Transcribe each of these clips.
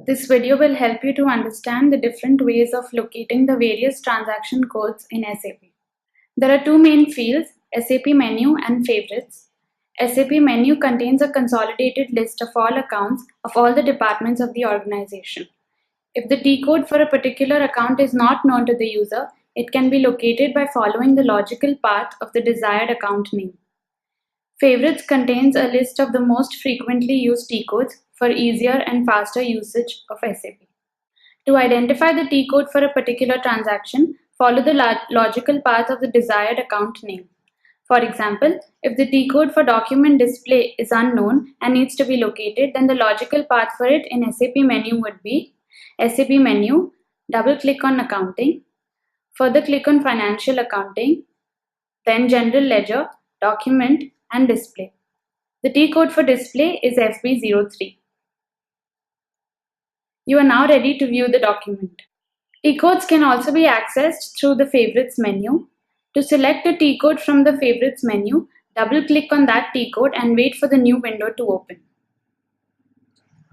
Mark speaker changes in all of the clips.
Speaker 1: This video will help you to understand the different ways of locating the various transaction codes in SAP. There are two main fields, SAP Menu and Favorites. SAP Menu contains a consolidated list of all accounts of all the departments of the organization. If the T-code for a particular account is not known to the user, it can be located by following the logical path of the desired account name. Favorites contains a list of the most frequently used T-codes for easier and faster usage of SAP. To identify the T-code for a particular transaction, follow the logical path of the desired account name. For example, if the T-code for document display is unknown and needs to be located, then the logical path for it in SAP Menu would be SAP Menu, double-click on Accounting, further click on Financial Accounting, then General Ledger, Document, and Display. The T-code for display is FB03. You are now ready to view the document. T-codes can also be accessed through the Favorites menu. To select a T-code from the Favorites menu, double-click on that T-code and wait for the new window to open.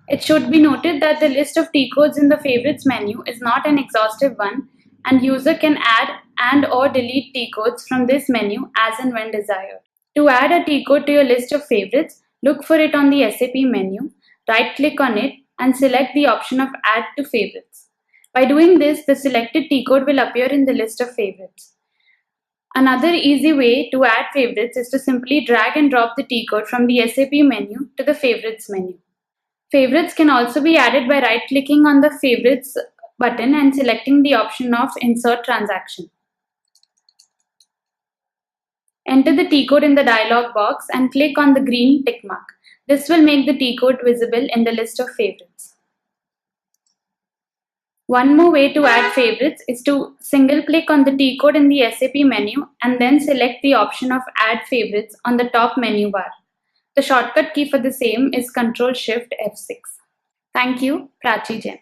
Speaker 1: It should be noted that the list of T-codes in the Favorites menu is not an exhaustive one, and user can add and/or delete T-codes from this menu as and when desired. To add a T-code to your list of favorites, look for it on the SAP menu, right-click on it, and select the option of Add to Favorites. By doing this, the selected T-code will appear in the list of favorites. Another easy way to add favorites is to simply drag and drop the T-code from the SAP menu to the Favorites menu. Favorites can also be added by right-clicking on the Favorites button and selecting the option of Insert Transaction. Enter the T-code in the dialog box and click on the green tick mark. This will make the T-code visible in the list of favorites. One more way to add favorites is to single-click on the T-code in the SAP menu and then select the option of Add Favorites on the top menu bar. The shortcut key for the same is Ctrl-Shift-F6. Thank you, Prachi Jain.